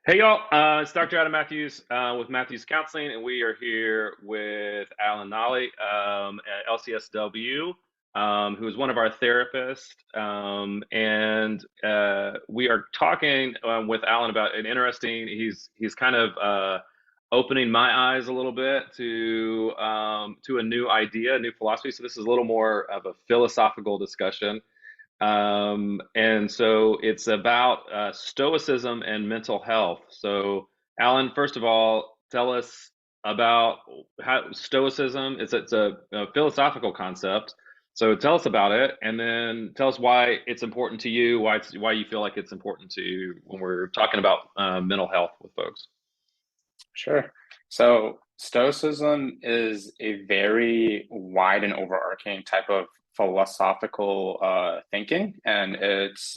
Hey y'all, it's Dr. Adam Mathews with Mathews Counseling, and we are here with Alan Nahle at LCSW, who is one of our therapists. And we are talking with Alan about an interesting. He's kind of opening my eyes a little bit to a new idea, a new philosophy. So this is a little more of a philosophical discussion. And so it's about Stoicism and mental health. So, Alan, first of all, tell us about how Stoicism. It's a philosophical concept. So tell us about it, and then tell us why it's important to you. Why you feel like it's important to you when we're talking about mental health with folks. Sure. So Stoicism is a very wide and overarching type of philosophical thinking, and it's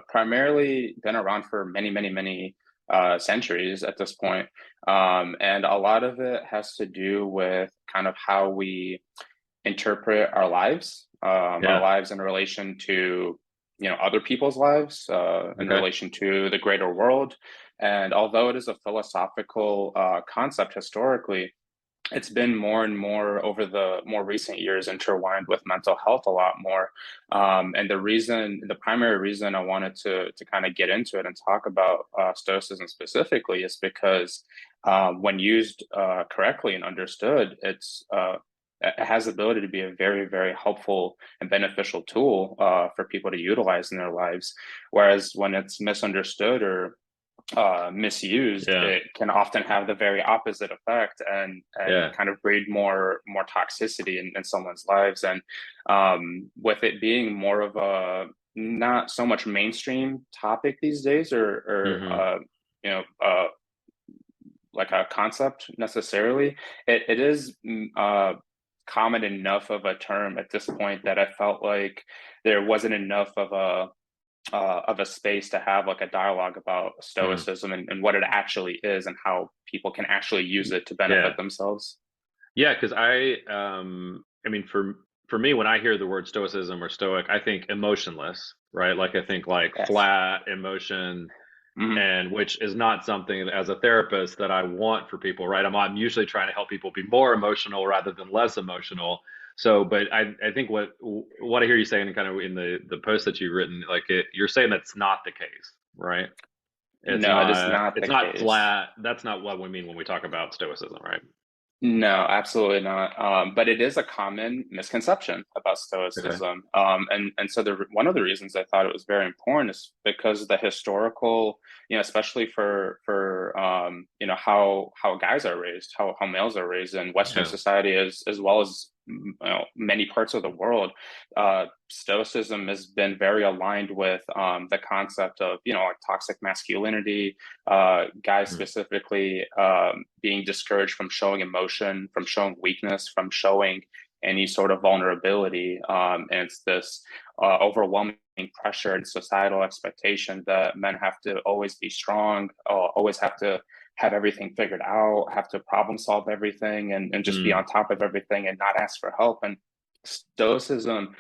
primarily been around for many centuries at this point. And a lot of it has to do with kind of how we interpret our Yeah. lives in relation to other people's lives, in Okay. relation to the greater world. And although it is a philosophical concept historically, it's been more and more over the more recent years intertwined with mental health a lot more. And the primary reason I wanted to kind of get into it and talk about Stoicism specifically is because when used correctly and understood, it has the ability to be a very helpful and beneficial tool for people to utilize in their lives. Whereas when it's misunderstood or misused, Yeah. it can often have the very opposite effect and Yeah. kind of breed more toxicity in someone's lives. And with it being more of a not so much mainstream topic these days, or Hmm. you know uh, like a concept necessarily, it is common enough of a term at this point that I felt like there wasn't enough of a space to have like a dialogue about Hmm. stoicism and what it actually is and how people can actually use it to Yeah. benefit themselves. Yeah, because I mean, for me, when I hear the word stoicism or stoic, I think emotionless, right? Like I think like Yes. flat emotion, Hmm. and which is not something as a therapist that I want for people, right? I'm usually trying to help people be more emotional rather than less emotional. So, but I think what I hear you saying, and kind of in the post that you've written, like you're saying that's not the case, right? It's No, it is not not it's the not case. flat. That's not what we mean when we talk about stoicism, right? No, absolutely not. But it is a common misconception about Okay. Stoicism. And so one of the reasons I thought it was very important is because the historical, especially for how guys are raised, how males are raised in Western Yeah. society, as well as many parts of the world. Stoicism has been very aligned with the concept of like toxic masculinity, guys Mm. specifically being discouraged from showing emotion, from showing weakness, from showing any sort of vulnerability. And it's this overwhelming pressure and societal expectation that men have to always be strong, always have to have everything figured out, have to problem solve everything, and just be Mm. on top of everything and not ask for help. And Stoicism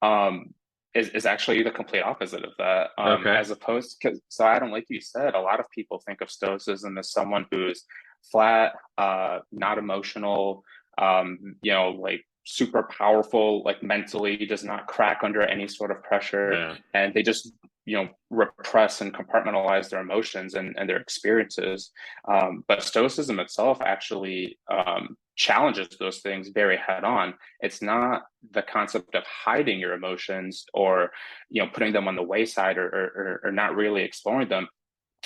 um, is actually the complete opposite of that. Okay. As opposed, because so Adam, like you said, a lot of people think of Stoicism as someone who's flat, not emotional, like super powerful, like mentally does not crack under any sort of pressure, Yeah. and they just repress and compartmentalize their emotions and their experiences. But Stoicism itself actually challenges those things very head on. It's not the concept of hiding your emotions or putting them on the wayside or not really exploring them.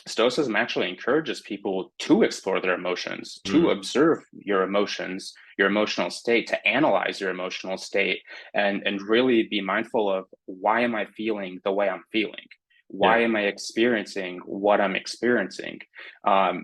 Stoicism actually encourages people to explore their emotions, to Mm. observe your emotions, your emotional state, to analyze your emotional state, and really be mindful of, why am I feeling the way I'm feeling? Why Yeah. am I experiencing what I'm experiencing?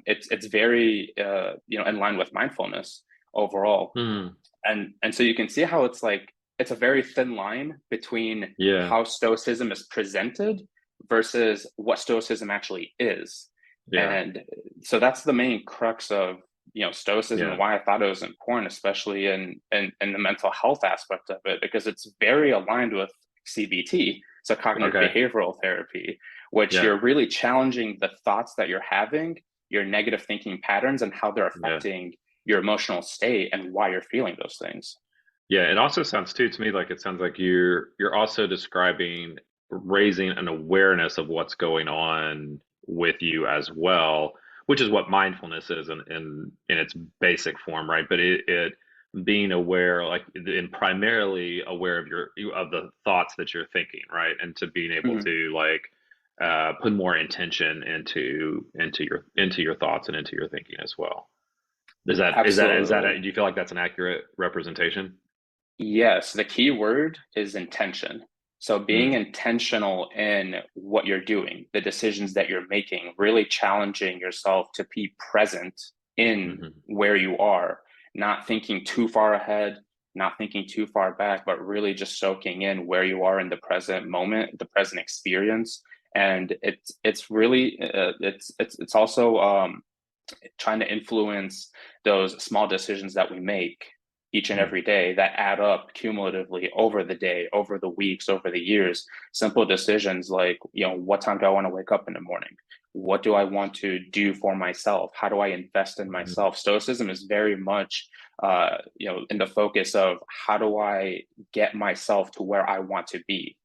It's very in line with mindfulness overall. Mm. And so you can see how it's a very thin line between Yeah. how stoicism is presented versus what stoicism actually is. Yeah. And so that's the main crux of stoicism, and Yeah. why I thought it was important, especially in the mental health aspect of it, because it's very aligned with CBT, so cognitive Okay. behavioral therapy, which Yeah. you're really challenging the thoughts that you're having your negative thinking patterns and how they're Yeah. affecting your emotional state and why you're feeling those things. Yeah, it also sounds too to me like it sounds like you're also describing raising an awareness of what's going on with you as well, which is what mindfulness is in its basic form, right? But it being aware, like and primarily aware of of the thoughts that you're thinking, right? And to being able Mhm. to like put more intention into your thoughts and into your thinking as well. Absolutely. Do you feel like that's an accurate representation? Yes, the key word is intention. So being Mm, intentional in what you're doing, the decisions that you're making, really challenging yourself to be present in hmm where you are, not thinking too far ahead, not thinking too far back, but really just soaking in where you are in the present moment, the present experience. And it's really it's also trying to influence those small decisions that we make each and mm, every day that add up cumulatively over the day, over the weeks, over the years. Simple decisions like, what time do I want to wake up in the morning? What do I want to do for myself? How do I invest in mm, myself? Stoicism is very much, in the focus of how do I get myself to where I want to be,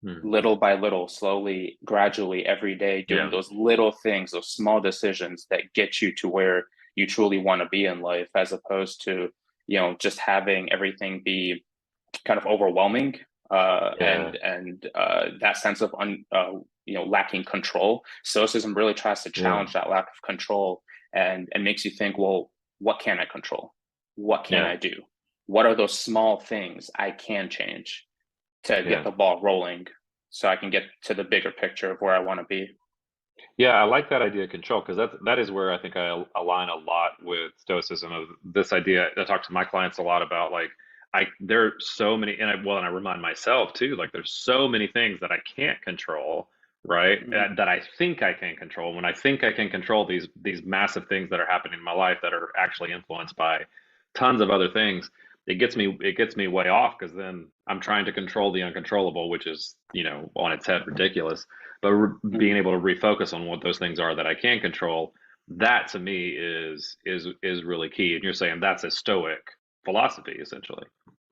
mm. little by little, slowly, gradually, every day, doing Yeah. those little things, those small decisions that get you to where you truly want to be in life, as opposed to, just having everything be kind of overwhelming, Yeah. and that sense of lacking control. Stoicism really tries to Yeah. challenge that lack of control and makes you think, well, what can I control? What can Yeah. I do? What are those small things I can change to get Yeah. the ball rolling so I can get to the bigger picture of where I want to be? Yeah, I like that idea of control because that is where I think I align a lot with Stoicism of this idea. I talk to my clients a lot about like there are so many and I remind myself too, like there's so many things that I can't control, right? Mhm. That I think I can control. When I think I can control these massive things that are happening in my life that are actually influenced by tons of other things, it gets me way off because then I'm trying to control the uncontrollable, which is, on its head ridiculous. But being Mhm. able to refocus on what those things are that I can control, that to me is really key. And you're saying that's a Stoic philosophy, essentially,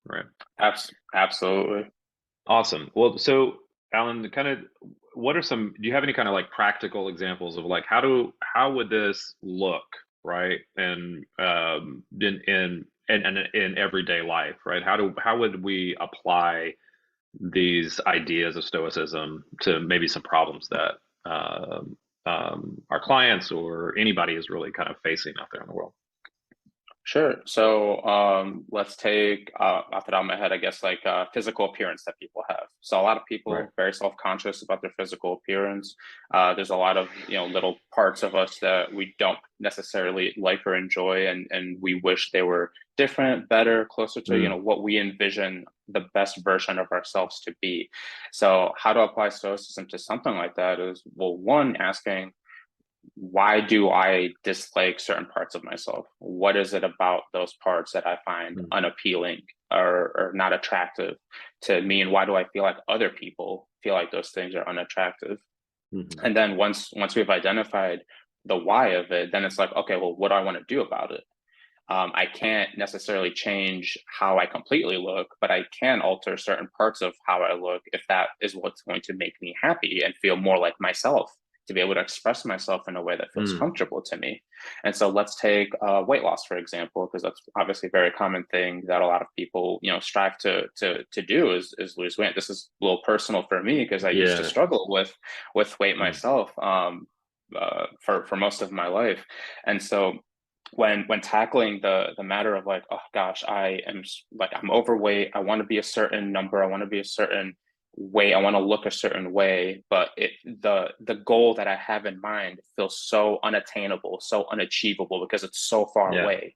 right? Absolutely. Awesome. Well, so Alan, kind of, what are some? Do you have any kind of like practical examples of like how would this look, right? And in everyday life, right? How would we apply these ideas of Stoicism to maybe some problems that our clients or anybody is really kind of facing out there in the world. Sure. So let's take off the top of my head, I guess, like physical appearance that people have. So a lot of Right. people very self-conscious about their physical appearance. There's a lot of little parts of us that we don't necessarily like or enjoy, and we wish they were different, better, closer to Mm, what we envision the best version of ourselves to be. So how to apply stoicism to something like that is, well, one, asking, why do I dislike certain parts of myself? What is it about those parts that I find mm, unappealing or not attractive to me? And why do I feel like other people feel like those things are unattractive? mhm, And then once we've identified the why of it, then it's like, okay, well, what do I want to do about it? I can't necessarily change how I completely look, but I can alter certain parts of how I look if that is what's going to make me happy and feel more like myself, to be able to express myself in a way that feels mm. comfortable to me. And so let's take weight loss, for example, because that's obviously a very common thing that a lot of people, strive to do is lose weight. This is a little personal for me because I used to Yeah. struggle with weight Mm, myself for most of my life. And so when tackling the matter of like, oh gosh, I'm overweight, I want to be a certain number, I want to be a certain way, I want to look a certain way, but the goal that I have in mind feels so unattainable, so unachievable because it's so far yeah. away.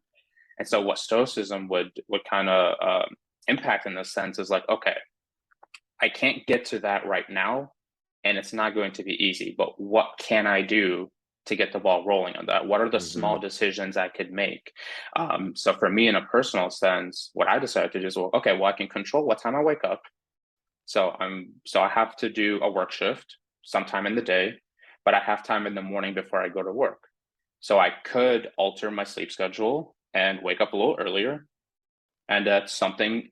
And so what stoicism would kind of impact in this sense is like, okay, I can't get to that right now, and it's not going to be easy. But what can I do to get the ball rolling on that? What are the small hmm decisions I could make? So for me, in a personal sense, what I decided to do is, well, okay, well, I can control what time I wake up. So I have to do a work shift sometime in the day, but I have time in the morning before I go to work. So I could alter my sleep schedule and wake up a little earlier, and that's something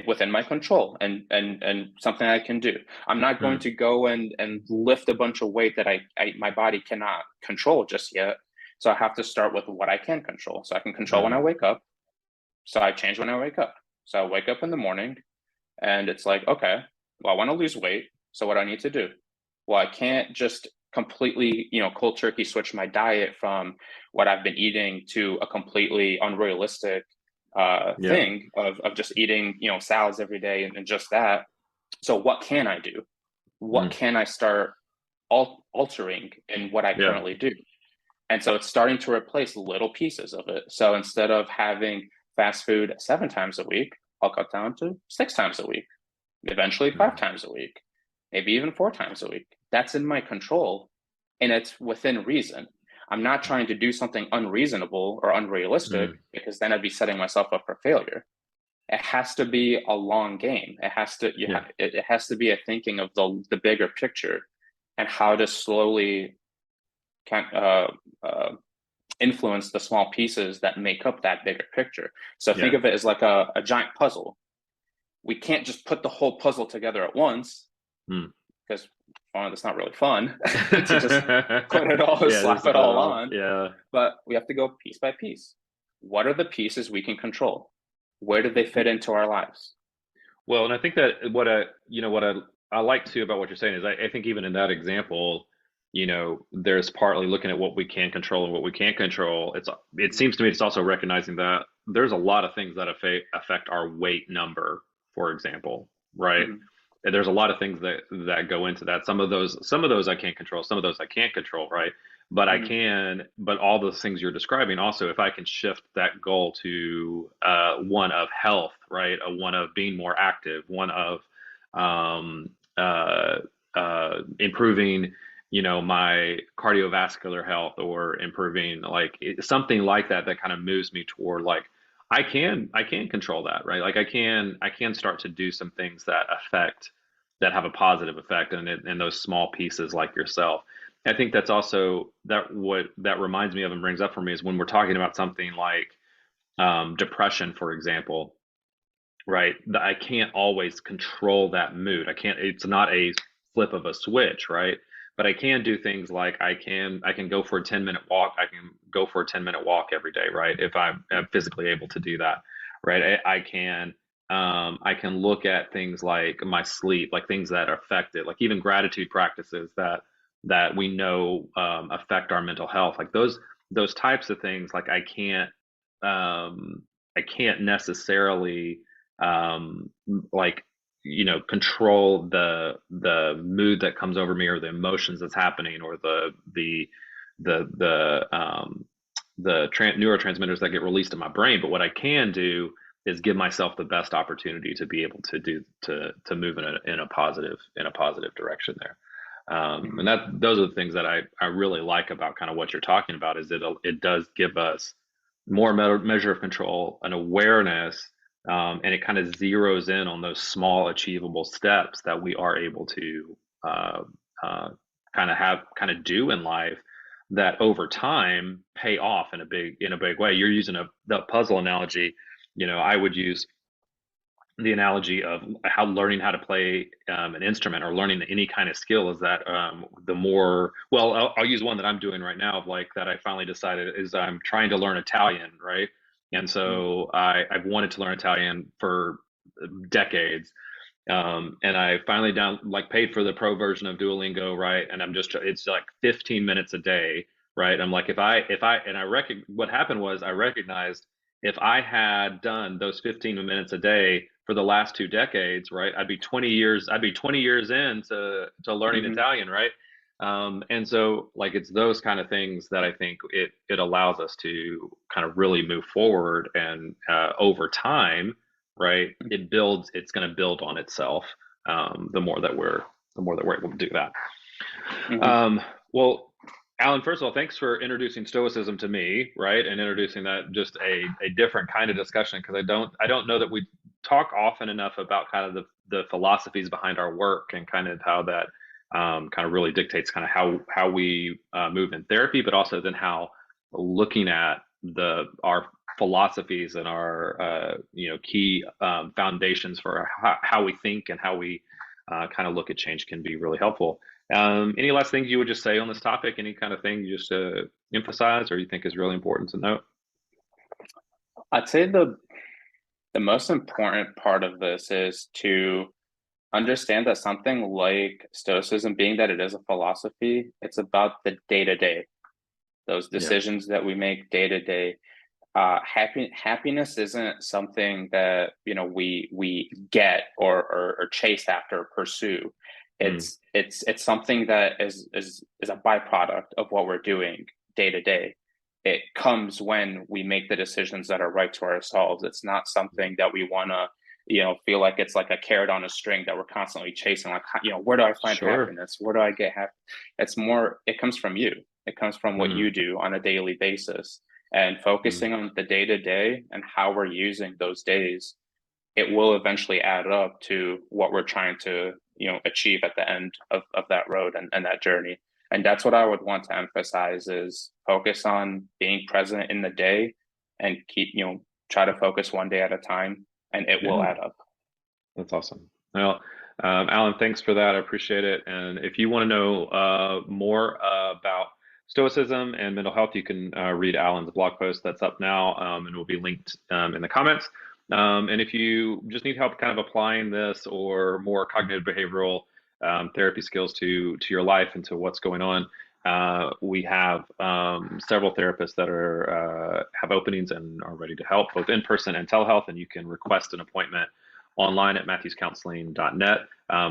within my control, and something I can do. I'm not going Mm, to go and lift a bunch of weight that my body cannot control just yet. So I have to start with what I can control. So I can control when I mm, wake up. So I change when I wake up. So I wake up in the morning and it's like, okay, well, I want to lose weight. So what do I need to do? Well, I can't just completely, cold turkey switch my diet from what I've been eating to a completely unrealistic yeah, thing of just eating, salads every day and just that. So what can I do? What mm, can I start altering in what I yeah, currently do? And so it's starting to replace little pieces of it. So instead of having fast food 7 times a week, I'll cut down to 6 times a week, eventually five mm, times a week, maybe even 4 times a week. That's in my control and it's within reason. I'm not trying to do something unreasonable or unrealistic mm, because then I'd be setting myself up for failure. It has to be a long game. yeah, It has to be a thinking of the bigger picture and how to slowly can influence the small pieces that make up that bigger picture. So think yeah, of it as like a giant puzzle. We can't just put the whole puzzle together at once mm. because one, that's not really fun to just put it all, Yeah, just slap to it put it all all. on. Yeah. But we have to go piece by piece. What are the pieces we can control? Where do they fit into our lives? Well, and I think that what I like too about what you're saying is I think even in that example, there's partly looking at what we can control and what we can't control. It seems to me it's also recognizing that there's a lot of things that affect our weight number, for example, right? Mm-hmm. And there's a lot of things that go into that. Some of those I can't control, some of those I can't control, right? Mm-hmm. But all those things you're describing also, if I can shift that goal to one of health, right? A one of being more active, one of um, uh, improving, my cardiovascular health or improving something like that, that kind of moves me toward like, I can control that, right? Like I can start to do some things that have a positive effect and those small pieces like yourself. I think that's also what that reminds me of and brings up for me is when we're talking about something like depression, for example, right? I can't always control that mood. It's not a flip of a switch, right? But I can do things like I can go for a 10-minute walk. I can go for a 10-minute walk every day, right? If I'm physically able to do that, right? I can look at things like my sleep, like things that affect it, like even gratitude practices that we know affect our mental health, like those types of things. Like I can't necessarily like control the mood that comes over me or the emotions that's happening or the neurotransmitters that get released in my brain. But what I can do is give myself the best opportunity to be able to move in a positive direction there. And Mm-hmm. those are the things that I really like about kind of what you're talking about is it does give us more measure of control, an awareness, and it kind of zeroes in on those small achievable steps that we are able to uh, uh, kind of do in life that over time pay off in a big way. You're using the puzzle analogy. I would use the analogy of how learning how to play an instrument or learning any kind of skill is that the more well I'll use one that I'm doing right now of like that I finally decided is I'm trying to learn Italian, right? And so I've wanted to learn Italian for decades, and I finally paid for the pro version of Duolingo, right? And it's like 15 minutes a day, right? I'm like, and what happened was I recognized if I had done those 15 minutes a day for the last 2 decades, right? I'd be 20 years in to learning Mm-hmm. Italian, right? And so like it's those kind of things that I think it allows us to kind of really move forward and over time, right? It's going to build on itself. The more that we're able to do that. Mm-hmm. Well, Alan, first of all, thanks for introducing Stoicism to me, right? And introducing that just a different kind of discussion because I don't know that we talk often enough about kind of the philosophies behind our work and kind of how that kind of really dictates kind of how we move in therapy, but also then how looking at our philosophies and our key foundations for how we think and how we kind of look at change can be really helpful. Any last things you would just say on this topic? Any kind of thing you just emphasize or you think is really important to note? I'd say the most important part of this is to understand that something like Stoicism, being that it is a philosophy, it's about the day to day, those Yeah, decisions that we make day to day. Happiness isn't something that we get or chase after or pursue. mm, It's something that is a byproduct of what we're doing day to day. It comes when we make the decisions that are right to ourselves. It's not something that we want to feel like it's like a carrot on a string that we're constantly chasing, like, where do I find sure. happiness, where do I get happy. It's more, it comes from you, it comes from what Mm, you do on a daily basis, and mm, focusing on the day to day and how we're using those days, it will eventually add up to what we're trying to achieve at the end of that road and that journey. And that's what I would want to emphasize, is focus on being present in the day and keep try to focus one day at a time, and it will yeah. add up. That's awesome. Well, Alan, thanks for that. I appreciate it. And if you want to know more about Stoicism and mental health, you can read Alan's blog post that's up now, and will be linked in the comments. And if you just need help kind of applying this or more cognitive behavioral therapy skills to your life and to what's going on, we have several therapists that are have openings and are ready to help, both in person and telehealth. And you can request an appointment online at mathewscounseling.net,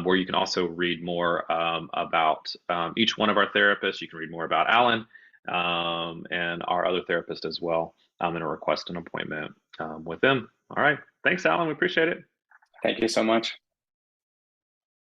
where you can also read more about each one of our therapists. You can read more about Alan and our other therapist as well, and request an appointment with them. All right. Thanks, Alan. We appreciate it. Thank you so much.